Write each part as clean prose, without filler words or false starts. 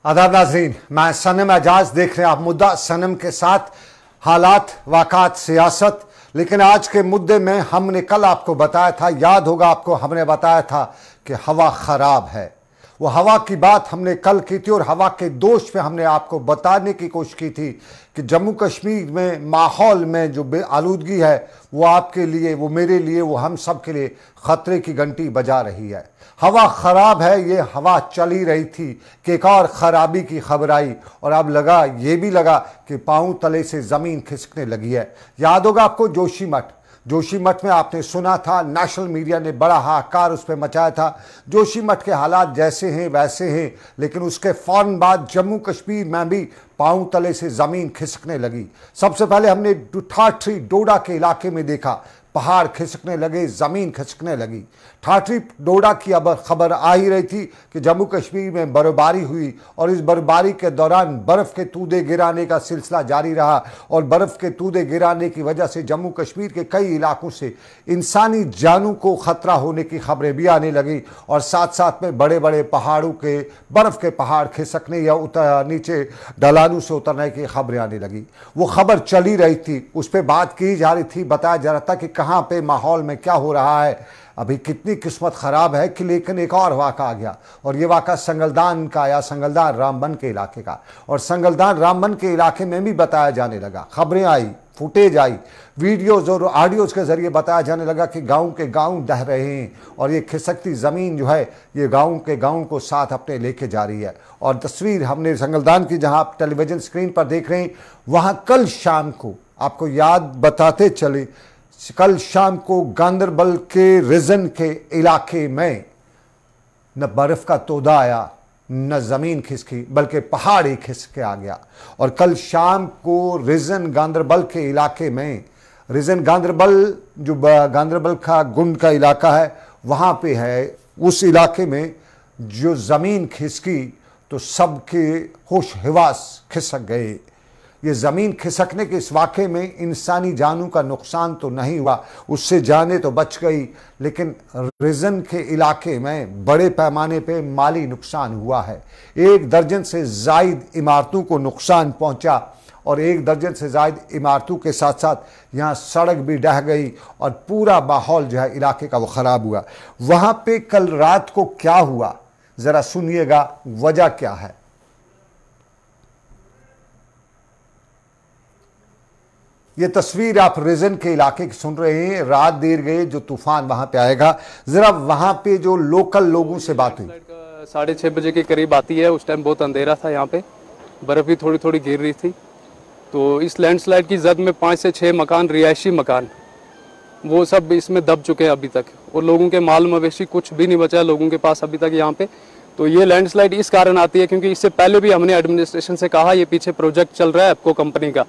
आदाब नाज़रीन, मैं सनम एजाज देख रहे हैं आप मुद्दा सनम के साथ हालात वाक़ात सियासत। लेकिन आज के मुद्दे में हमने कल आपको बताया था, याद होगा आपको, हमने बताया था कि हवा ख़राब है। वो हवा की बात हमने कल की थी और हवा के दोष पे हमने आपको बताने की कोशिश की थी कि जम्मू कश्मीर में माहौल में जो आलूदगी है वो आपके लिए, वो मेरे लिए, वो हम सब के लिए ख़तरे की घंटी बजा रही है। हवा ख़राब है, ये हवा चली रही थी कि एक और ख़राबी की खबर आई और अब लगा, ये भी लगा कि पाँव तले से ज़मीन खिसकने लगी है। याद होगा आपको जोशीमठ में आपने सुना था, नेशनल मीडिया ने बड़ा हाहाकार उस पर मचाया था। जोशीमठ के हालात जैसे हैं वैसे हैं, लेकिन उसके फ़ौरन बाद जम्मू कश्मीर में भी पाँव तले से ज़मीन खिसकने लगी। सबसे पहले हमने ठाठरी डोडा के इलाके में देखा, पहाड़ खिसकने लगे, ज़मीन खिसकने लगी। ठाठरी डोडा की अब खबर आ ही रही थी कि जम्मू कश्मीर में बर्फबारी हुई और इस बर्फबारी के दौरान बर्फ़ के तूदे गिराने का सिलसिला जारी रहा और बर्फ़ के तूदे गिराने की वजह से जम्मू कश्मीर के कई इलाकों से इंसानी जानों को ख़तरा होने की खबरें भी आने लगी और साथ साथ में बड़े बड़े पहाड़ों के बर्फ़ के पहाड़ खिसकने या नीचे ढलानों से उतरने की खबरें आने लगी। वो खबर चली रही थी, उस पर बात की जा रही थी, बताया जा रहा था कि कहाँ पे माहौल में क्या हो रहा है, अभी कितनी किस्मत ख़राब है कि। लेकिन एक और वाक़ा आ गया और ये वाक़ा संगलदान का आया, संगलदान रामबन के इलाके का। और संगलदान रामबन के इलाके में भी बताया जाने लगा, खबरें आई, फुटेज आई, वीडियोज़ और ऑडियोज़ के ज़रिए बताया जाने लगा कि गाँव के गाँव दह रहे हैं और ये खिसकती ज़मीन जो है ये गाँव के गाँव को साथ अपने लेके जा रही है। और तस्वीर हमने संगलदान की जहाँ आप टेलीविज़न स्क्रीन पर देख रहे हैं, वहाँ कल शाम को आपको याद बताते चले, कल शाम को गांदरबल के रिजन के इलाके में न बर्फ़ का तोदा आया, न ज़मीन खिसकी, बल्कि पहाड़ ही खिसक के आ गया। और कल शाम को रिजन गांदरबल के इलाके में, रिजन गांदरबल जो गांदरबल का गुंड का इलाका है वहाँ पे है, उस इलाके में जो ज़मीन खिसकी तो सबके होश हवास खिसक गए। ये ज़मीन खिसकने के इस वाक़े में इंसानी जानों का नुकसान तो नहीं हुआ, उससे जाने तो बच गई, लेकिन रिजन के इलाके में बड़े पैमाने पे माली नुकसान हुआ है। 1 दर्जन से ज़ायद इमारतों को नुकसान पहुंचा और 1 दर्जन से ज़ायद इमारतों के साथ साथ यहाँ सड़क भी ढह गई और पूरा माहौल जो है इलाके का वो ख़राब हुआ। वहाँ पे कल रात को क्या हुआ ज़रा सुनिएगा, वजह क्या है। ये तस्वीर आप रिजन के इलाके की सुन रहे हैं, रात देर गए जो तूफान वहां पे आएगा। जरा वहां पे जो लोकल लोगों से बात हुई, 6:30 बजे के करीब आती है। उस टाइम बहुत अंधेरा था, यहाँ पे बर्फ भी थोड़ी थोड़ी गिर रही थी। तो इस लैंडस्लाइड की जद में 5 से 6 मकान, रिहायशी मकान, वो सब इसमें दब चुके हैं अभी तक और लोगों के माल मवेशी कुछ भी नहीं बचा है लोगों के पास अभी तक यहाँ पे। तो ये लैंडस्लाइड इस कारण आती है क्योंकि इससे पहले भी हमने एडमिनिस्ट्रेशन से कहा, ये पीछे प्रोजेक्ट चल रहा है एप्को कंपनी का,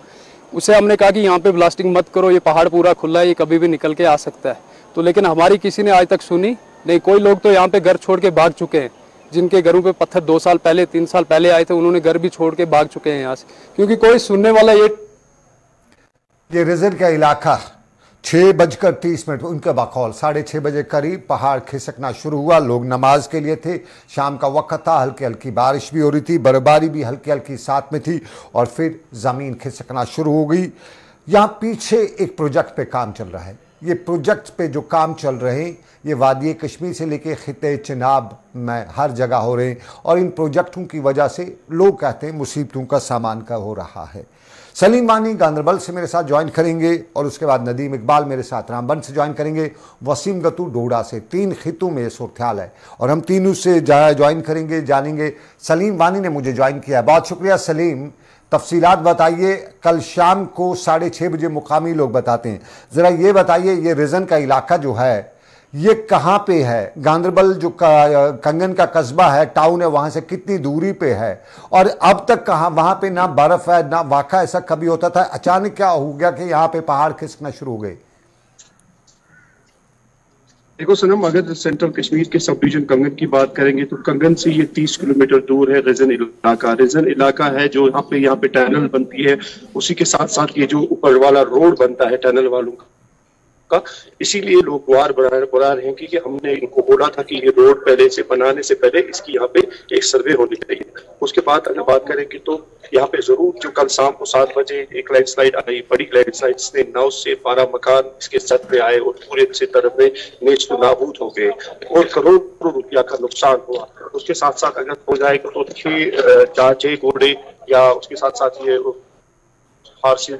उसे हमने कहा कि यहाँ पे ब्लास्टिंग मत करो, ये पहाड़ पूरा खुला है, ये कभी भी निकल के आ सकता है। तो लेकिन हमारी किसी ने आज तक सुनी नहीं। कोई लोग तो यहाँ पे घर छोड़ के भाग चुके हैं, जिनके घरों पे पत्थर 2 साल पहले 3 साल पहले आए थे, उन्होंने घर भी छोड़ के भाग चुके हैं यहाँ से, क्योंकि कोई सुनने वाला ये रिजन का इलाका 6:30 उनका बकौल 6:30 बजे करीब पहाड़ खिसकना शुरू हुआ। लोग नमाज के लिए थे, शाम का वक्त था, हल्की हल्की बारिश भी हो रही थी, बर्फबारी भी हल्की हल्की साथ में थी और फिर ज़मीन खिसकना शुरू हो गई। यहाँ पीछे एक प्रोजेक्ट पे काम चल रहा है। ये प्रोजेक्ट पे जो काम चल रहे हैं ये वादी कश्मीर से लेके खिते चिनाब में हर जगह हो रहे हैं और इन प्रोजेक्टों की वजह से लोग कहते हैं मुसीबतों का सामान का हो रहा है। सलीम वानी गांदरबल से मेरे साथ ज्वाइन करेंगे और उसके बाद नदीम इकबाल मेरे साथ रामबन से ज्वाइन करेंगे, वसीम गतू डोडा से। 3 खितों में ये सूरत-ए-हाल है और हम तीनों से ज्वाइन करेंगे, जानेंगे। सलीम वानी ने मुझे ज्वाइन किया है, बहुत शुक्रिया सलीम। तफसीलात बताइए, कल शाम को 6:30 बजे मुकामी लोग बताते हैं, ज़रा ये बताइए ये रिजन का इलाका जो है ये कहाँ पे है? गांदरबल जो कंगन का कस्बा है, टाउन है, वहाँ से कितनी दूरी पे है और अब तक कहाँ वहाँ पे ना बर्फ़ है ना वाक़ा ऐसा कभी होता था, अचानक क्या हो गया कि यहाँ पे पहाड़ खिसकना शुरू हो गए? देखो सनम, अगर सेंट्रल कश्मीर के सब डिवीजन कंगन की बात करेंगे तो कंगन से ये 30 किलोमीटर दूर है रिजन इलाका है जो यहाँ पे टनल बनती है। उसी के साथ साथ ये जो ऊपर वाला रोड बनता है टनल वालों का, का। इसीलिए लोग गुहार बना रहे हैं कि हमने इनको बोला था कि ये रोड पहले से बनाने से पहले इसकी यहाँ पे एक सर्वे होनी चाहिए। उसके बाद अगर बात करेंगे तो यहाँ पे जरूर जो कल शाम को 7 बजे एक लैंडस्लाइड आई, बड़ी लैंडस्लाइड से 9 से 12 मकान इसके सर पे आए और पूरे से तरफ में नेच तो नाबूद हो गए और करोड़ों रुपया का नुकसान हुआ। उसके साथ साथ अगर हो जाएगा तो 6 घोड़े या उसके साथ साथ ये फारसी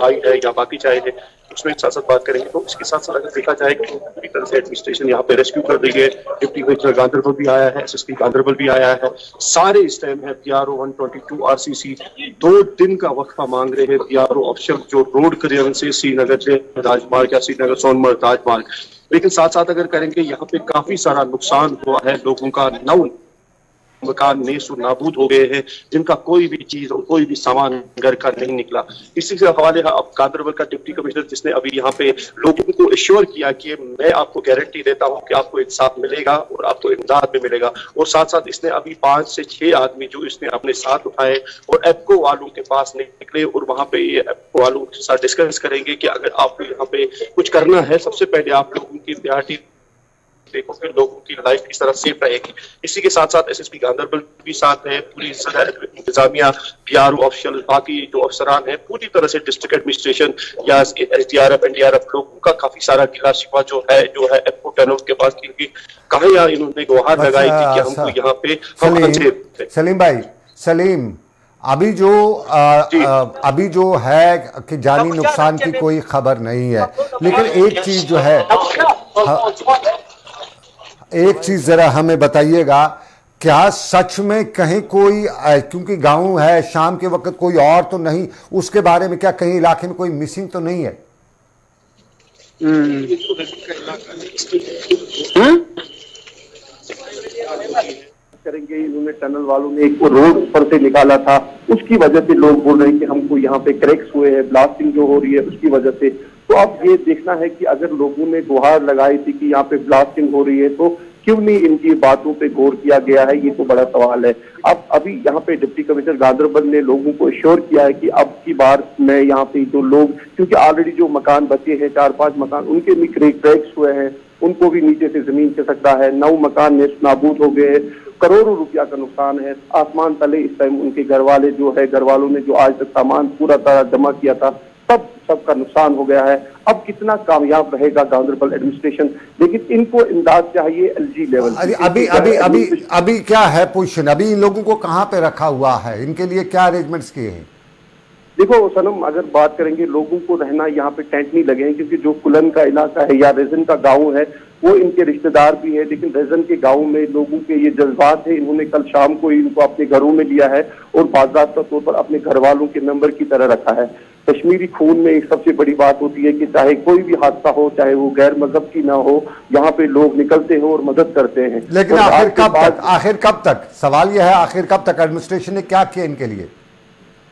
आई है या बाकी चाहे है, उसमें साथ साथ बात करेंगे तो इसके साथ साथ अगर देखा जाए तो पूरी तरह से एडमिनिस्ट्रेशन यहाँ पे रेस्क्यू कर रही है। डिप्टी कमिश्नर गांधरबल भी आया है, एसएसपी गांधरबल भी आया है, सारे इस टाइम है। PRO 122 RCC 2 दिन का वक्फा मांग रहे हैं। PRO ऑफिशियल जो रोड क्लियरेंस से श्रीनगर से राजमार्ग या श्रीनगर सोनमर्ग राजमार्ग, लेकिन साथ साथ अगर करेंगे यहाँ पे काफी सारा नुकसान हुआ है लोगों का। 9 मकान नेस्तु नाबूद हो गए हैं जिनका कोई भी चीज और कोई भी सामान घर का नहीं निकला। इसी के हवाले अब गांधरबल का डिप्टी कमिश्नर जिसने अभी यहाँ पे लोगों को एश्योर किया कि मैं आपको गारंटी देता हूँ कि आपको इंसाफ मिलेगा और आपको इमदाद में मिलेगा, और साथ साथ इसने अभी 5 से 6 आदमी जो इसने अपने साथ उठाए और एप्को वालों के पास निकले और वहां पे ये एप्को वालों के साथ डिस्कस करेंगे कि अगर आपको यहाँ पे कुछ करना है सबसे पहले आप लोगों की प्रायोरिटी देखो कि लोगों की लाइफ किस तरह सेफ रहेगी। इसी के साथ साथ एसएसपी गांधरबल भी साथ है, पूरी इंतजामिया, PRO ऑफिशियल, बाकी जो अफसरान है, पूरी तरह से डिस्ट्रिक्ट एडमिनिस्ट्रेशन या SDRF NDRF लोगों का काफी सारा गिला शिकवा जो है एप्को टनल के पास, क्योंकि कहा यहाँ इन्होंने गुहार लगाई थी कि हमको यहाँ पे सलीम भाई, सलीम अभी जो है कि जानी नुकसान की कोई खबर नहीं है, लेकिन एक चीज जो है, एक चीज जरा हमें बताइएगा, क्या सच में कहीं कोई, क्योंकि गांव है शाम के वक्त कोई और तो नहीं, उसके बारे में क्या कहीं इलाके में कोई मिसिंग तो नहीं है? करेंगे इन्होंने टनल वालों ने एक रोड पर से निकाला था, उसकी वजह से लोग बोल रहे हैं कि हमको यहाँ पे क्रैक्स हुए हैं, ब्लास्टिंग जो हो रही है उसकी वजह से। तो अब ये देखना है कि अगर लोगों ने गुहार लगाई थी कि यहाँ पे ब्लास्टिंग हो रही है तो क्यों नहीं इनकी बातों पे गौर किया गया है, ये तो बड़ा सवाल है। अब अभी यहाँ पे डिप्टी कमिश्नर गांधरबल ने लोगों को एश्योर किया है कि अब की बार मैं यहाँ पे जो लोग, क्योंकि ऑलरेडी जो मकान बचे हैं 4-5 मकान उनके भी क्रैक्स हुए हैं, उनको भी नीचे से जमीन खिसक रहा है, 9 मकान नेस्त नाबूद हो गए, करोड़ों रुपया का नुकसान है। आसमान तले इस टाइम उनके घर वाले जो है, घर वालों ने जो आज तक सामान पूरा तरह जमा किया था सबका नुकसान हो गया है। अब कितना कामयाब रहेगा गांधरबल एडमिनिस्ट्रेशन, लेकिन इनको इमदाद चाहिए LG लेवल। अभी क्या है पोजीशन, अभी इन लोगों को कहाँ पे रखा हुआ है, इनके लिए क्या अरेंजमेंट्स किए हैं? देखो सनम, अगर बात करेंगे लोगों को रहना यहाँ पे टेंट नहीं लगे हैं, क्योंकि जो कुलन का इलाका है या रेजन का गांव है वो इनके रिश्तेदार भी है, लेकिन रेजन के गांव में लोगों के ये जज्बात है, इन्होंने कल शाम को इनको अपने घरों में लिया है और बाज़ाब्ता तौर पर अपने घर वालों के मेंबर की तरह रखा है। कश्मीरी खून में एक सबसे बड़ी बात होती है कि चाहे कोई भी हादसा हो, चाहे वो गैर मजहब की ना हो, यहाँ पे लोग निकलते हैं और मदद करते हैं। लेकिन आखिर कब तक सवाल यह है, आखिर कब तक एडमिनिस्ट्रेशन ने क्या किया इनके लिए?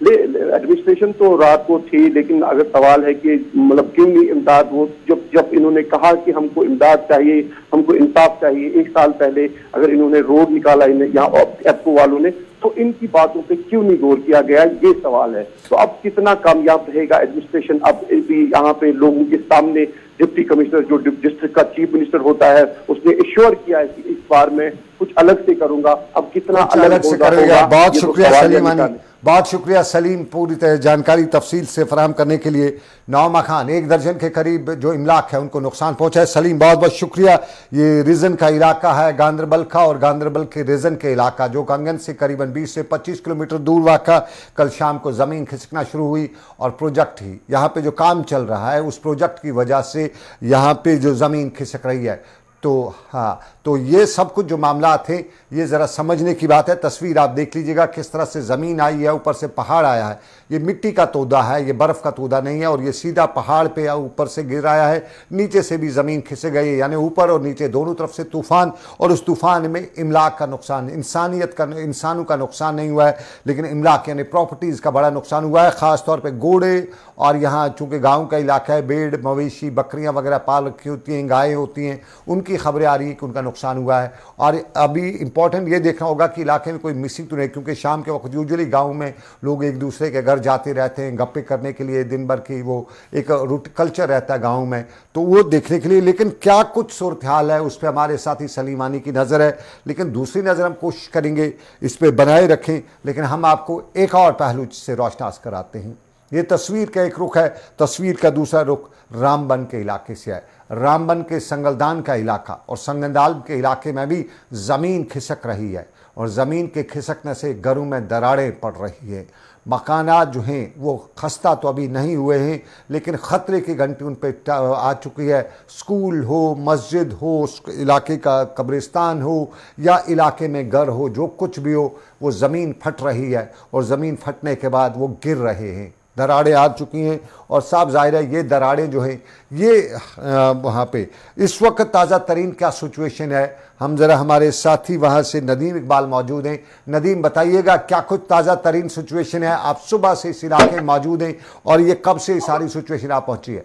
एडमिनिस्ट्रेशन तो रात को थी, लेकिन अगर सवाल है कि मतलब क्यों नहीं इमदाद, वो जब इन्होंने कहा कि हमको इमदाद चाहिए, हमको इंसाफ चाहिए, 1 साल पहले अगर इन्होंने रोड निकाला यहाँ एप्को वालों ने, तो इनकी बातों पे क्यों नहीं गौर किया गया, ये सवाल है। तो अब कितना कामयाब रहेगा एडमिनिस्ट्रेशन, अब भी यहाँ पे लोगों के सामने डिप्टी कमिश्नर जो डिस्ट्रिक्ट का चीफ मिनिस्टर होता है उसने एश्योर किया है कि इस बार मैं कुछ अलग से करूंगा। अब कितना अलग से करूंगा? बहुत शुक्रिया सलीम, बहुत शुक्रिया सलीम, पूरी तरह जानकारी तफसील से फराहम करने के लिए। 9 मकान, 1 दर्जन के करीब जो इमलाक है उनको नुकसान पहुंचा है। सलीम बहुत बहुत शुक्रिया। ये रीजन का इलाका है गांधरबल का, और गांधरबल के रीजन के इलाका जो कंगन से करीबन 20 से 25 किलोमीटर दूर वाक़ा, कल शाम को ज़मीन खिसकना शुरू हुई और प्रोजेक्ट ही यहाँ पे जो काम चल रहा है उस प्रोजेक्ट की वजह से यहाँ पे जो ज़मीन खिसक रही है। तो हाँ, तो ये सब कुछ जो मामला थे ये ज़रा समझने की बात है। तस्वीर आप देख लीजिएगा किस तरह से ज़मीन आई है, ऊपर से पहाड़ आया है, ये मिट्टी का तोदा है, ये बर्फ़ का तोदा नहीं है, और ये सीधा पहाड़ पे या ऊपर से गिर आया है, नीचे से भी ज़मीन खिसक गई है, यानी ऊपर और नीचे दोनों तरफ से तूफ़ान, और उस तूफ़ान में इमलाक का नुकसान, इंसानों का नुकसान नहीं हुआ है, लेकिन इमलाक यानी प्रॉपर्टीज़ का बड़ा नुकसान हुआ है। ख़ास तौर पर घोड़े, और यहाँ चूँकि गाँव का इलाका है, भेड़ मवेशी बकरियाँ वगैरह पाल रखी होती हैं, गायें होती हैं, उनकी खबरें आ रही है कि उनका नुकसान हुआ है। और अभी इंपॉर्टेंट ये देखना होगा कि इलाके में कोई मिसिंग तो नहीं, क्योंकि शाम के वक्त यूजुअली गाँव में लोग एक दूसरे के घर घर जाते रहते हैं गप्पे करने के लिए, दिन भर की वो एक रूट कल्चर रहता है गाँव में, तो वो देखने के लिए। लेकिन क्या कुछ सूरत हाल है, उस पर हमारे साथी सलीमानी की नज़र है, लेकिन दूसरी नज़र हम कोशिश करेंगे इस पर बनाए रखें। लेकिन हम आपको एक और पहलू से रोशनास कराते हैं। ये तस्वीर का एक रुख है, तस्वीर का दूसरा रुख रामबन के इलाके से है। रामबन के संगलदान का इलाका और संगलदान के इलाके में भी ज़मीन खिसक रही है और ज़मीन के खिसकने से घरों में दरारें पड़ रही है। मकानात जो हैं वो खस्ता तो अभी नहीं हुए हैं, लेकिन ख़तरे की घंटी उन पर आ चुकी है। स्कूल हो, मस्जिद हो, इलाके का कब्रिस्तान हो या इलाके में घर हो, जो कुछ भी हो, वो ज़मीन फट रही है और ज़मीन फटने के बाद वो गिर रहे हैं, दरारें आ चुकी हैं। और साफ जाहिर है ये दरारें जो हैं ये वहाँ पे इस वक्त ताज़ा तरीन क्या सिचुएशन है, हम ज़रा हमारे साथी वहाँ से नदीम इकबाल मौजूद हैं। नदीम बताइएगा क्या कुछ ताज़ा तरीन सिचुएशन है, आप सुबह से इस इलाके में मौजूद हैं और ये कब से सारी सिचुएशन आप पहुँची है?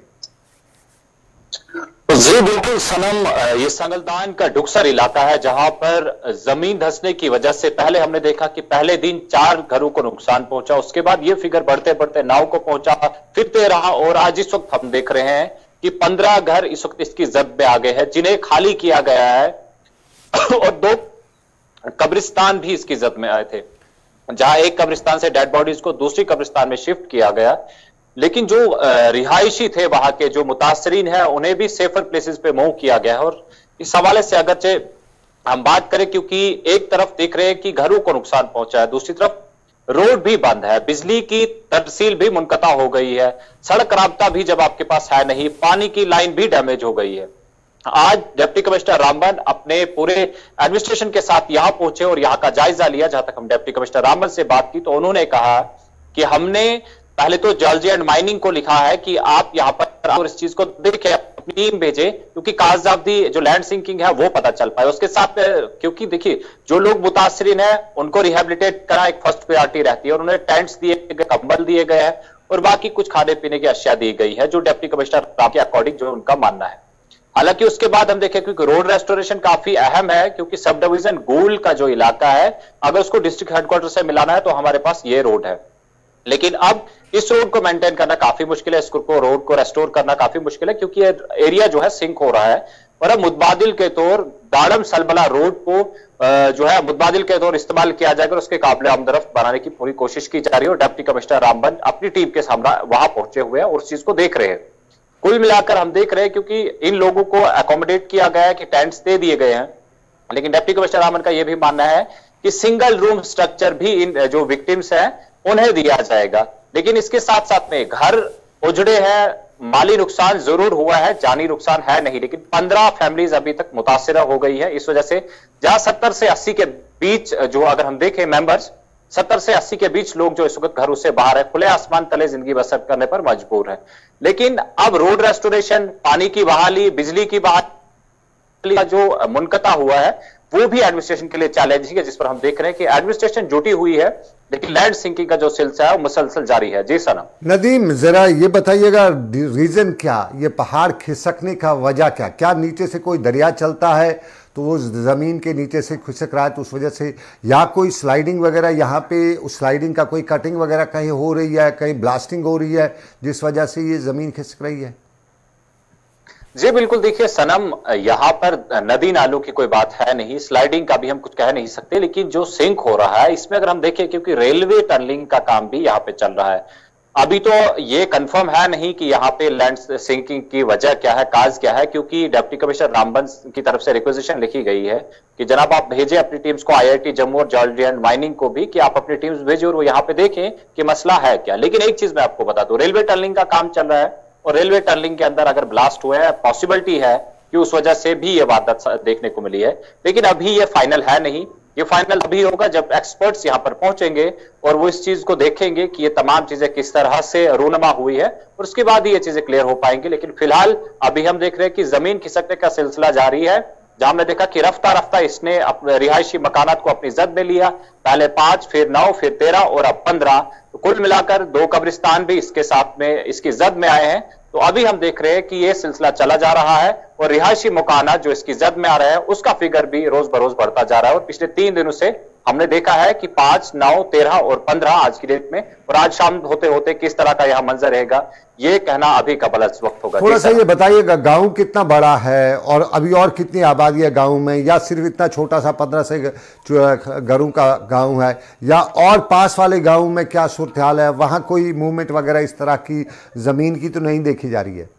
जी बिल्कुल सनम, ये संगलदान का डुक्सर इलाका है जहां पर जमीन धंसने की वजह से पहले हमने देखा कि पहले दिन 4 घरों को नुकसान पहुंचा, उसके बाद ये फिगर बढ़ते बढ़ते 9 को पहुंचा, फिर 13 और आज इस वक्त हम देख रहे हैं कि 15 घर इस वक्त इसकी जद में आ गए हैं जिन्हें खाली किया गया है और 2 कब्रिस्तान भी इसकी जद में आए थे, जहां एक कब्रिस्तान से डेड बॉडीज को दूसरी कब्रिस्तान में शिफ्ट किया गया। लेकिन जो रिहायशी थे वहां के, जो मुतासरीन हैं, उन्हें भी सेफर प्लेसेस पे मूव किया गया है। और इस हवाले से अगरचे हम बात करें, क्योंकि एक तरफ देख रहे हैं कि घरों को नुकसान पहुंचा है, दूसरी तरफ रोड भी बंद है, बिजली की तरसील भी मुनकता हो गई है, सड़क राब्ता भी जब आपके पास है नहीं, पानी की लाइन भी डैमेज हो गई है। आज डिप्टी कमिश्नर रामबन अपने पूरे एडमिनिस्ट्रेशन के साथ यहां पहुंचे और यहां का जायजा लिया। जहां तक हम डिप्टी कमिश्नर रामबन से बात की तो उन्होंने कहा कि हमने पहले तो जियोलॉजी एंड माइनिंग को लिखा है कि आप यहां पर और इस चीज को देखें, अपनी टीम भेजे, क्योंकि कागजाती जो लैंड सिंकिंग है वो पता चल पाए। उसके साथ क्योंकि देखिए जो लोग मुतासरीन है उनको रिहेबिलिटेट करना एक फर्स्ट प्रायोरिटी रहती है और उन्हें टेंट्स दिए गए, कंबल दिए गए हैं और बाकी कुछ खाने पीने की अशिया दी गई है, जो डिप्टी कमिश्नर के अकॉर्डिंग जो उनका मानना है। हालांकि उसके बाद हम देखें क्योंकि रोड रेस्टोरेशन काफी अहम है, क्योंकि सब डिवीजन गोल का जो इलाका है अगर उसको डिस्ट्रिक्ट हेडक्वार्टर से मिलाना है तो हमारे पास ये रोड है, लेकिन अब इस रोड को मेंटेन करना काफी मुश्किल है, इस रोड को रेस्टोर करना काफी मुश्किल है, क्योंकि एरिया जो है सिंक हो रहा है। और अब मुतबादिल के तौर दाड़म सलबला रोड को जो है मुतबादिल के तौर इस्तेमाल किया जाएगा और उसके काबिल आमदरफ्त बनाने की पूरी कोशिश की जा रही है। और डिप्टी कमिश्नर रामबन अपनी टीम के सामने वहां पहुंचे हुए हैं और उस चीज को देख रहे हैं। कुल मिलाकर हम देख रहे हैं क्योंकि इन लोगों को अकोमोडेट किया गया है कि टेंट्स दे दिए गए हैं, लेकिन डिप्टी कमिश्नर रामबन का यह भी मानना है कि सिंगल रूम स्ट्रक्चर भी इन जो विक्टिम्स हैं उन्हें दिया जाएगा। लेकिन इसके साथ साथ में घर उजड़े हैं, माली नुकसान जरूर हुआ है, जानी नुकसान है नहीं, लेकिन 15 फैमिलीज अभी तक मुतासिर हो गई है। इस वजह से जहां 70 से 80 के बीच जो अगर हम देखें मेंबर्स 70 से 80 के बीच लोग जो इस वक्त घरों से बाहर है, खुले आसमान तले जिंदगी बसर करने पर मजबूर है। लेकिन अब रोड रेस्टोरेशन, पानी की बहाली, बिजली की बहाली का जो मुनकता हुआ है वो भी एडमिनिस्ट्रेशन के लिए चैलेंजिंग है, जिस पर हम देख रहे हैं कि एडमिनिस्ट्रेशन जुटी हुई है, लेकिन लैंड सिंकिंग का जो सिलसिला है वो मुसलसल जारी है। जी सनम। नदीम जरा ये बताइएगा रीजन क्या, ये पहाड़ खिसकने का वजह क्या? क्या नीचे से कोई दरिया चलता है तो वो जमीन के नीचे से खिसक रहा है तो उस वजह से, या कोई स्लाइडिंग वगैरह यहाँ पे उस स्लाइडिंग का कोई कटिंग वगैरह कहीं हो रही है, कहीं ब्लास्टिंग हो रही है जिस वजह से ये जमीन खिसक रही है? जी बिल्कुल, देखिए सनम, यहां पर नदी नालों की कोई बात है नहीं, स्लाइडिंग का भी हम कुछ कह नहीं सकते, लेकिन जो सिंक हो रहा है इसमें अगर हम देखें, क्योंकि रेलवे टनलिंग का काम भी यहां पे चल रहा है, अभी तो ये कंफर्म है नहीं कि यहाँ पे लैंड सिंकिंग की वजह क्या है, काज क्या है, क्योंकि डिप्टी कमिश्नर रामबन की तरफ से रिक्वेजिशन लिखी गई है कि जनाब आप भेजें अपनी टीम्स को, IIT जम्मू और जियोलॉजी एंड माइनिंग को भी, कि आप अपनी टीम्स भेजें और वो यहाँ पे देखें कि मसला है क्या। लेकिन एक चीज मैं आपको बता दूं, रेलवे टनलिंग का काम चल रहा है और रेलवे टनलिंग के अंदर अगर ब्लास्ट हुआ है, पॉसिबिलिटी है कि उस वजह से भी ये वारदात देखने को मिली है, लेकिन अभी ये फाइनल है नहीं। ये फाइनल अभी होगा जब एक्सपर्ट्स यहां पर पहुंचेंगे और वो इस चीज को देखेंगे कि ये तमाम चीजें किस तरह से रूनमा हुई है, और उसके बाद ही ये चीजें क्लियर हो पाएंगी। लेकिन फिलहाल अभी हम देख रहे हैं कि जमीन खिसकने का सिलसिला जारी है, जहां हमने देखा कि रफ्ता रफ्ता इसने अपने रिहायशी मकानात को अपनी जद में लिया, पहले 5, फिर 9, फिर 13 और अब 15। तो कुल मिलाकर 2 कब्रिस्तान भी इसके साथ में इसकी जद में आए हैं। तो अभी हम देख रहे हैं कि यह सिलसिला चला जा रहा है और रिहायशी मकानात जो इसकी जद में आ रहे हैं उसका फिगर भी रोज बरोज बढ़ता जा रहा है। और पिछले 3 दिनों से हमने देखा है कि 5, 9, 13 और 15 आज की डेट में, और आज शाम होते होते किस तरह का यह मंजर रहेगा ये कहना अभी का बलद वक्त होगा। थोड़ा सा ये बताइएगा, गांव कितना बड़ा है और अभी और कितनी आबादी है गांव में, या सिर्फ इतना छोटा सा 15 से घरों का गांव है, या और पास वाले गांव में क्या सूरत हाल है? वहां कोई मूवमेंट वगैरह इस तरह की जमीन की तो नहीं देखी जा रही है?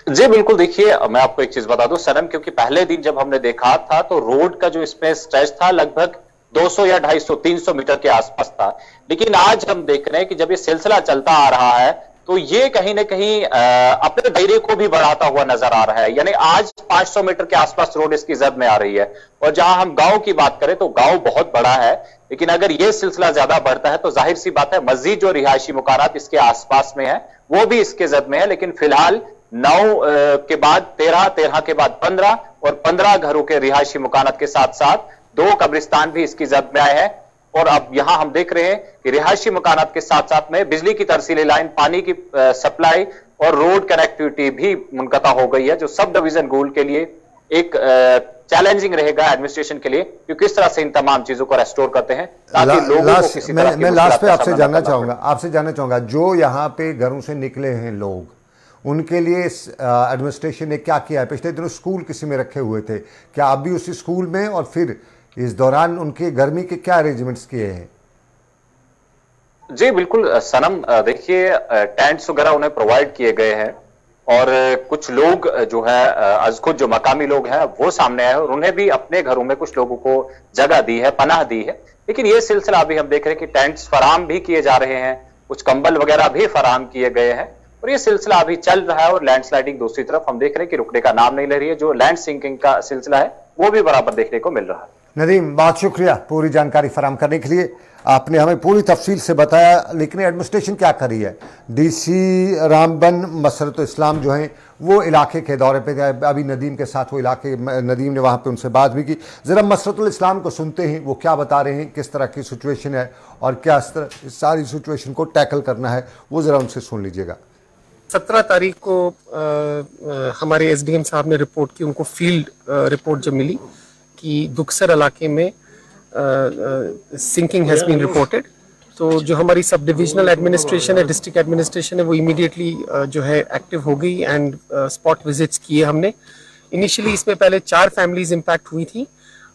जी बिल्कुल, देखिए मैं आपको एक चीज बता दूं सनम, क्योंकि पहले दिन जब हमने देखा था तो रोड का जो इसमें स्ट्रेच था लगभग 200 या 250, 300 मीटर के आसपास था, लेकिन आज हम देख रहे हैं कि जब ये सिलसिला चलता आ रहा है तो ये कहीं ना कहीं अपने दायरे को भी बढ़ाता हुआ नजर आ रहा है। यानी आज 500 मीटर के आसपास रोड इसकी जद में आ रही है, और जहां हम गांव की बात करें तो गांव बहुत बड़ा है, लेकिन अगर ये सिलसिला ज्यादा बढ़ता है तो जाहिर सी बात है मजीद जो रिहायशी मकानात इसके आसपास में है वो भी इसके जद में है। लेकिन फिलहाल 9 के बाद 13, 13 के बाद 15 और 15 घरों के रिहायशी मकानात के साथ साथ 2 कब्रिस्तान भी इसकी जद में आए हैं। और अब यहां हम देख रहे हैं कि रिहायशी मकानात के साथ साथ में बिजली की तरसीली लाइन, पानी की सप्लाई और रोड कनेक्टिविटी भी मुनक़ता हो गई है, जो सब डिवीजन गोल के लिए एक चैलेंजिंग रहेगा एडमिनिस्ट्रेशन के लिए कि किस तरह से इन तमाम चीजों को रेस्टोर करते हैं ताकि लोगों को किसी तरह की मैं लास्ट पे आपसे जानना चाहूंगा जो यहाँ पे घरों से निकले हैं लोग, उनके लिए एडमिनिस्ट्रेशन ने क्या किया है? पिछले दिनों स्कूल किसी में रखे हुए थे, क्या आप भी उसी स्कूल में, और फिर इस दौरान उनके गर्मी के क्या अरेंजमेंट्स किए हैं? जी बिल्कुल सनम, देखिए टेंट्स वगैरह उन्हें प्रोवाइड किए गए हैं, और कुछ लोग जो है खुद जो मकामी लोग हैं वो सामने आए और उन्हें भी अपने घरों में कुछ लोगों को जगह दी है, पनाह दी है। लेकिन ये सिलसिला अभी हम देख रहे हैं कि टेंट्स फराम भी किए जा रहे हैं, कुछ कंबल वगैरह भी फराम किए गए हैं, और ये सिलसिला अभी चल रहा है। और लैंडस्लाइडिंग दूसरी तरफ हम देख रहे हैं कि रुकने का नाम नहीं ले रही है, जो लैंड सिंकिंग का सिलसिला है वो भी बराबर देखने को मिल रहा है। नदीम, बहुत शुक्रिया पूरी जानकारी फराहम करने के लिए, आपने हमें पूरी तफसील से बताया। लेकिन एडमिनिस्ट्रेशन क्या कर रही है? डीसी रामबन मसरत इस्लाम जो हैं वो इलाके के दौरे पे गए, अभी नदीम के साथ वो इलाके, नदीम ने वहाँ पे उनसे बात भी की। ज़रा मसरत इस्लाम को सुनते हैं, वो क्या बता रहे हैं, किस तरह की सिचुएशन है और क्या इस सारी सिचुएशन को टैकल करना है, वो ज़रा उनसे सुन लीजिएगा। 17 तारीख को हमारे एसडीएम साहब ने रिपोर्ट की, उनको फील्ड रिपोर्ट जब मिली कि दुक्सर इलाके में सिंकिंग हैज़ बीन रिपोर्टेड, तो जो हमारी सब डिविजनल एडमिनिस्ट्रेशन है, डिस्ट्रिक्ट एडमिनिस्ट्रेशन है, वो इमीडिएटली जो है एक्टिव हो गई एंड स्पॉट विजिट्स किए हमने। इनिशियली इसमें पहले 4 फैमिलीज इम्पैक्ट हुई थी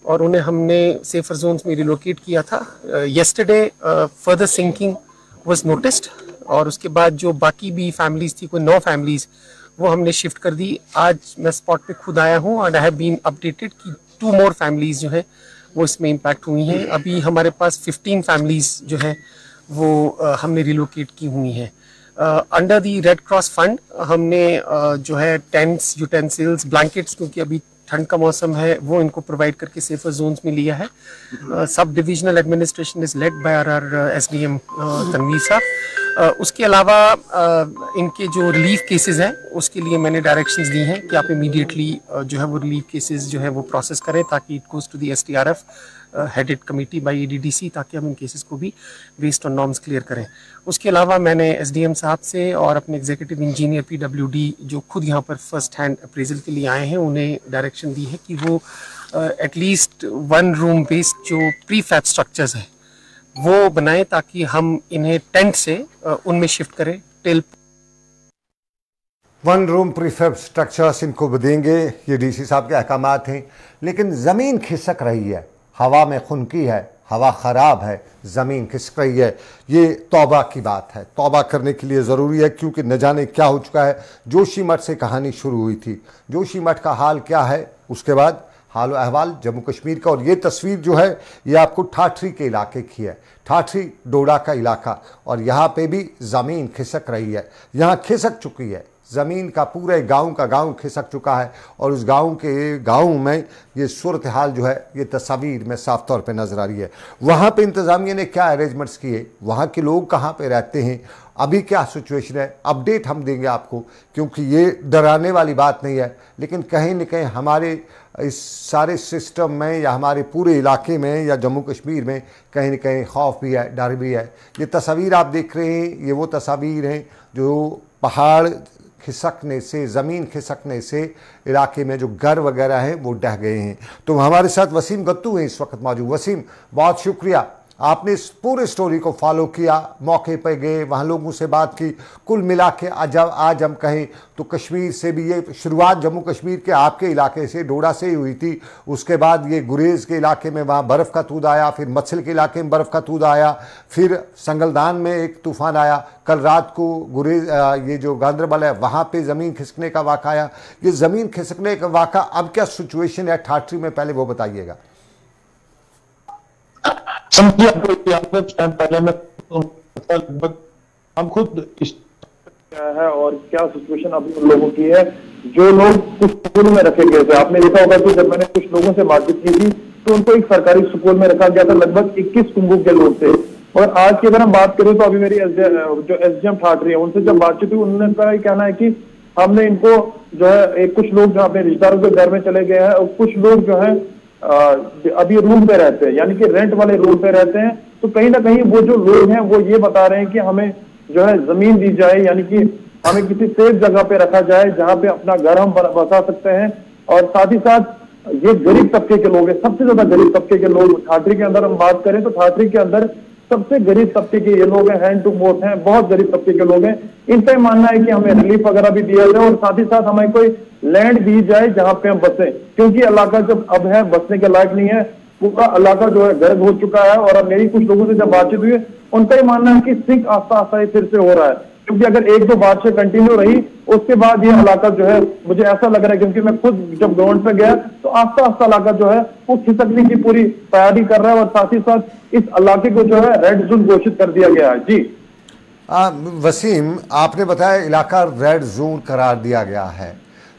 और उन्हें हमने सेफर जोन्स में रिलोकेट किया था। Yesterday further sinking was noticed, और उसके बाद जो बाकी भी फैमिलीज थी, कोई 9 फैमिलीज, वो हमने शिफ्ट कर दी। आज मैं स्पॉट पे खुद आया हूँ और आई हैव बीन अपडेटेड कि 2 मोर फैमिलीज जो है वो इसमें इम्पैक्ट हुई हैं। अभी हमारे पास 15 फैमिलीज जो है वो हमने रिलोकेट की हुई हैं। Under the red cross fund हमने जो है टेंट्स, यूटेंसिल्स, ब्लैंकेट्स, क्योंकि अभी ठंड का मौसम है, वो इनको प्रोवाइड करके सेफर जोन्स में लिया है। Sub divisional administration is led by our SDM Tanveer sahab. उसके अलावा इनके जो रिलीफ केसेस हैं उसके लिए मैंने डायरेक्शंस दी हैं कि आप इमीडिएटली जो है वो रिलीफ केसेस जो है वो प्रोसेस करें, ताकि it goes to the STRF headed committee by ADDC, ताकि हम इन केसेस को भी बेस्ड ऑन नॉर्म्स क्लियर करें। उसके अलावा मैंने एसडीएम साहब से और अपने एग्जीक्यूटिव इंजीनियर पीडब्ल्यूडी जो खुद यहाँ पर फर्स्ट हैंड अप्रेजल के लिए आए हैं, उन्हें डायरेक्शन दी है कि वो एटलीस्ट 1 रूम बेस्ड जो प्रीफैब स्ट्रक्चर्स हैं वो बनाएं, ताकि हम इन्हें टेंट से उनमें शिफ्ट करें टिल 1 रूम प्रीफैब स्ट्रक्चर्स इनको देंगे। ये डीसी साहब के अहकामात हैं। लेकिन ज़मीन खिसक रही है, हवा में खुनकी है, हवा ख़राब है, ज़मीन खिसक रही है। ये तौबा की बात है, तौबा करने के लिए ज़रूरी है, क्योंकि न जाने क्या हो चुका है। जोशीमठ से कहानी शुरू हुई थी, जोशीमठ का हाल क्या है, उसके बाद हाल अहवाल जम्मू कश्मीर का। और ये तस्वीर जो है ये आपको ठाठरी के इलाके की है, ठाठरी डोडा का इलाका, और यहाँ पे भी ज़मीन खिसक रही है, यहाँ खिसक चुकी है ज़मीन का, पूरे गांव का गांव खिसक चुका है। और उस गांव में ये सूरत हाल जो है ये तस्वीर में साफ तौर पे नज़र आ रही है। वहाँ पे इंतज़ामिया ने क्या अरेंजमेंट्स किए, वहाँ के लोग कहाँ पे रहते हैं, अभी क्या सिचुएशन है, अपडेट हम देंगे आपको, क्योंकि ये डराने वाली बात नहीं है। लेकिन कहीं न कहीं हमारे इस सारे सिस्टम में या हमारे पूरे इलाके में या जम्मू कश्मीर में कहीं न कहीं खौफ भी है, डर भी है। ये तस्वीर आप देख रहे हैं, ये वो तस्वीर हैं जो पहाड़ खिसकने से, ज़मीन खिसकने से इलाके में जो घर वगैरह हैं वो ढह गए हैं। तो हमारे साथ वसीम गत्तू हैं इस वक्त मौजूद। वसीम, बहुत शुक्रिया, आपने इस पूरे स्टोरी को फॉलो किया, मौके पर गए, वहाँ लोगों से बात की। कुल मिला के आज हम कहें तो कश्मीर से भी ये शुरुआत जम्मू कश्मीर के आपके इलाके से, डोडा से ही हुई थी। उसके बाद ये गुरेज़ के इलाके में वहाँ बर्फ़ का तूद आया, फिर मत्सल के इलाके में बर्फ़ का तूद आया, फिर संगलदान में एक तूफ़ान आया, कल रात को गुरेज ये जो गांदरबल है वहाँ पे ज़मीन खिसकने का वाक़ा आया। ये ज़मीन खिसकने का वाक़ा, अब क्या सिचुएशन है ठाठरी में, पहले वो बताइएगा। पहले में लगभग हम खुद क्या है और क्या सिचुएशन अभी उन लोगों की है जो लोग कुछ स्कूल में रखे गए थे। आपने देखा होगा कि जब मैंने कुछ लोगों से बातचीत की थी तो उनको एक सरकारी स्कूल में रखा गया था। लगभग 21 कुंभों के लोग थे। और आज की अगर हम बात करें तो अभी मेरी जो एसडीएम ठाठरी है उनसे जब बातचीत हुई, उन्होंने कहा कहना है कि हमने इनको जो है कुछ लोग जो अपने रिश्तेदारों के घर में चले गए हैं और कुछ लोग जो है अभी रूम पे रहते हैं, यानी कि रेंट वाले रूम पे रहते हैं। तो कहीं ना कहीं वो जो लोग हैं वो ये बता रहे हैं कि हमें जो है जमीन दी जाए, यानी कि हमें किसी सेफ जगह पे रखा जाए जहां पे अपना घर हम बसा सकते हैं। और साथ ही साथ ये गरीब तबके के लोग हैं, सबसे ज्यादा गरीब तबके के लोग ठाठरी के अंदर हम बात करें तो ठाठरी के अंदर सबसे गरीब तबके के ये लोग हैं, हैंड टू माउथ हैं, बहुत गरीब तबके के लोग हैं। इनका मानना है कि हमें रिलीफ वगैरह भी दिया जाए और साथ ही साथ हमें कोई लैंड दी जाए जहां पे हम बसे, क्योंकि इलाका जब अब है बसने के लायक नहीं है, पूरा इलाका जो है गर्क हो चुका है। और अब मेरी कुछ लोगों से जब बातचीत हुई उनका ये मानना है कि सिंक आस्ता आस्ता फिर से हो रहा है, क्योंकि अगर एक दो बारिशें कंटिन्यू रही उसके बाद ये इलाका जो है, मुझे ऐसा लग रहा है क्योंकि मैं खुद जब ग्राउंड पे गया तो आस्ता आस्ता इलाका जो है वो खिसकने की पूरी तैयारी कर रहा है। और साथ ही साथ इस इलाके को जो है रेड जोन घोषित कर दिया गया है। जी वसीम, आपने बताया इलाका रेड जोन करार दिया गया है।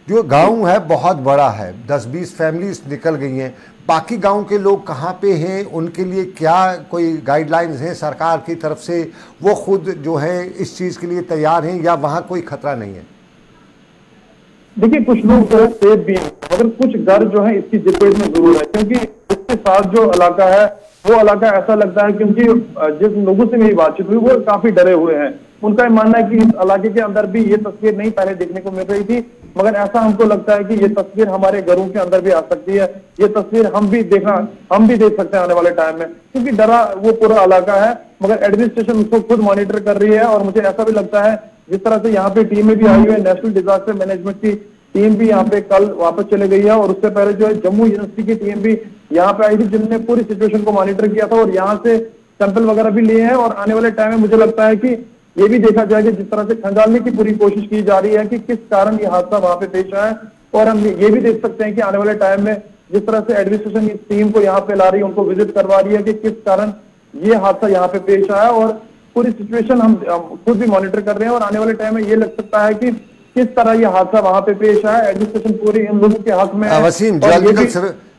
जो गांव है बहुत बड़ा है, 10-20 फैमिलीज निकल गई हैं। बाकी गांव के लोग कहाँ पे हैं, उनके लिए क्या कोई गाइडलाइंस हैं सरकार की तरफ से, वो खुद जो है इस चीज़ के लिए तैयार हैं या वहाँ कोई खतरा नहीं है? देखिए, कुछ लोग जो है सेफ भी हैं, मगर कुछ घर जो है इसकी चपेट में जरूर है, क्योंकि इसके साथ जो इलाका है वो इलाका ऐसा लगता है, क्योंकि जिस लोगों से मेरी बातचीत हुई वो काफी डरे हुए हैं। उनका मानना है कि इस इलाके के अंदर भी ये तस्वीर नहीं पहले देखने को मिल रही थी, मगर ऐसा हमको लगता है कि ये तस्वीर हमारे घरों के अंदर भी आ सकती है। ये तस्वीर हम भी देख सकते हैं आने वाले टाइम में, क्योंकि डरा वो पूरा इलाका है, मगर एडमिनिस्ट्रेशन उसको खुद मॉनिटर कर रही है। और मुझे ऐसा भी लगता है जिस तरह से यहाँ पे टीमें भी आई हुई है, नेशनल डिजास्टर मैनेजमेंट की टीम भी यहाँ पे कल वापस चले गई है, और उससे पहले जो है जम्मू यूनिवर्सिटी की टीम भी यहाँ पे आई थी, जिनने पूरी सिचुएशन को मॉनिटर किया था और यहाँ से सैंपल वगैरह भी लिए हैं। और आने वाले टाइम में मुझे लगता है कि ये भी देखा जाएगा, जिस तरह से खंगालने की पूरी कोशिश की जा रही है कि किस कारण ये हादसा वहां पे पेश आया। और हम ये भी देख सकते हैं कि आने वाले टाइम में जिस तरह से एडमिनिस्ट्रेशन इस टीम को यहाँ पे ला रही है, उनको विजिट करवा रही है कि किस कारण ये हादसा यहाँ पे पेश आया, और पूरी सिचुएशन हम खुद भी मॉनिटर कर रहे हैं। और आने वाले टाइम में ये लग सकता है कि किस तरह ये हादसा वहां पे पेश आया। एडमिनिस्ट्रेशन पूरी इन लोगों के हक में है। Wasim,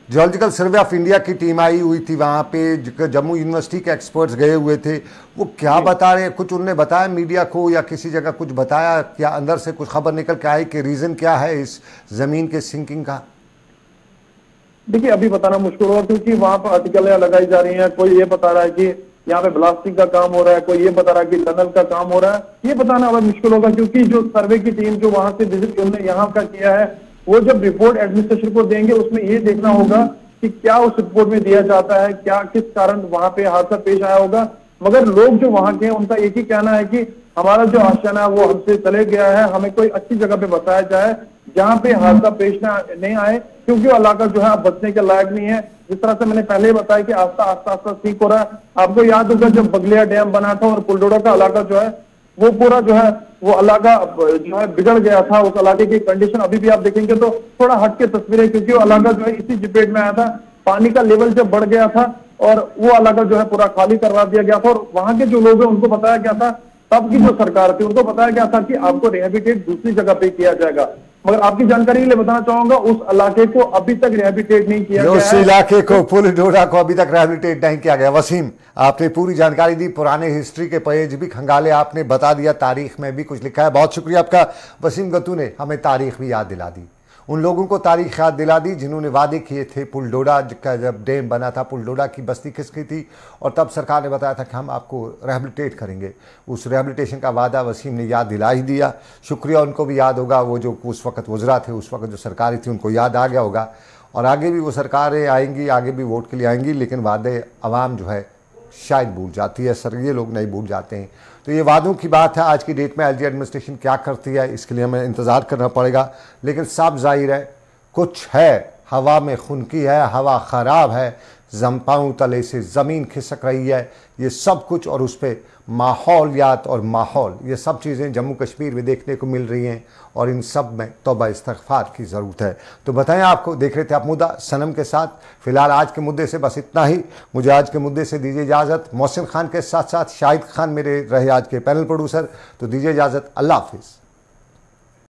geological survey of India की टीम आई हुई थी वहाँ पे, जम्मू यूनिवर्सिटी के एक्सपर्ट्स गए हुए थे, वो क्या बता रहे हैं? कुछ उन्होंने बताया मीडिया को या किसी जगह कुछ बताया क्या? अंदर से कुछ खबर निकल के आई कि रीजन क्या है इस जमीन के सिंकिंग का? देखिए, अभी बताना मुश्किल होगा, क्योंकि वहां पर आर्टिकल लगाई जा रही है। कोई ये बता रहा है कि यहाँ पे ब्लास्टिंग का काम हो रहा है, कोई ये बता रहा है कि टनल का काम हो रहा है। ये बताना अब मुश्किल होगा, क्योंकि जो सर्वे की टीम जो वहां से विजिट उन्होंने यहाँ का किया है, वो जब रिपोर्ट एडमिनिस्ट्रेशन को देंगे उसमें ये देखना होगा कि क्या उस रिपोर्ट में दिया जाता है, क्या किस कारण वहां पे हादसा पेश आया होगा। मगर लोग जो वहां के हैं उनका एक ही कहना है कि हमारा जो आशियाना है वो हमसे चले गया है, हमें कोई अच्छी जगह पे बताया जाए जहां पे हादसा पेश नहीं आए, क्योंकि वो इलाका जो है अब बचने के लायक नहीं है। जिस तरह से मैंने पहले बताया कि आस्ता आस्ता ठीक हो रहा है। आपको याद होगा जब बगलिया डैम बना था और पुलडोडा का इलाका जो है वो पूरा जो है वो इलाका जो है बिगड़ गया था। उस इलाके की कंडीशन अभी भी आप देखेंगे तो थोड़ा हट के तस्वीरें, क्योंकि वो इलाका जो है इसी चपेट में आया था। पानी का लेवल जब बढ़ गया था और वो इलाका जो है पूरा खाली करवा दिया गया था, और वहां के जो लोग हैं उनको बताया गया था, तब की जो सरकार थी उनको बताया गया था कि आपको रिहेबिलिटेट दूसरी जगह पे किया जाएगा। मगर आपकी जानकारी के लिए बताना चाहूंगा, उस इलाके को अभी तक रिहेबिलिटेट नहीं किया गया है। उस इलाके को, पुलडोडा को अभी तक रिहेबिलिटेट नहीं किया गया। वसीम, आपने पूरी जानकारी दी, पुराने हिस्ट्री के पेज भी खंगाले, आपने बता दिया, तारीख में भी कुछ लिखा है। बहुत शुक्रिया आपका वसीम गत्तू ने हमें तारीख भी याद दिला दी। उन लोगों को तारीख याद दिला दी जिन्होंने वादे किए थे। पुलडोडा का जब डैम बना था, पुलडोडा की बस्ती खिसकी थी और तब सरकार ने बताया था कि हम आपको रिहेबिलिटेट करेंगे। उस रिहेबिलिटेशन का वादा वसीम ने याद दिला ही दिया। शुक्रिया, उनको भी याद होगा, वो जो उस वक्त वज़रा थे, उस वक्त जो सरकारें थी, उनको याद आ गया होगा। और आगे भी वो सरकारें आएंगी, आगे भी वोट के लिए आएंगी, लेकिन वादे अवाम जो है शायद भूल जाती है, सर ये लोग नहीं भूल जाते हैं। तो ये वादों की बात है। आज की डेट में एलजी एडमिनिस्ट्रेशन क्या करती है इसके लिए हमें इंतज़ार करना पड़ेगा, लेकिन साफ जाहिर है कुछ है, हवा में खुनकी है, हवा ख़राब है, पाँव तले से ज़मीन खिसक रही है, ये सब कुछ। और उस पर माहौलियात और माहौल, ये सब चीज़ें जम्मू कश्मीर में देखने को मिल रही हैं और इन सब में तौबा इस्तग़फ़ार की ज़रूरत है। तो बताएं, आपको देख रहे थे आप मुद्दा सनम के साथ। फ़िलहाल आज के मुद्दे से बस इतना ही। मुझे आज के मुद्दे से दीजिए इजाज़त। मोहसिन खान के साथ साथ शाहिद खान मेरे रहे आज के पैनल प्रोड्यूसर। तो दीजिए इजाज़त, अल्लाह हाफ़िज़।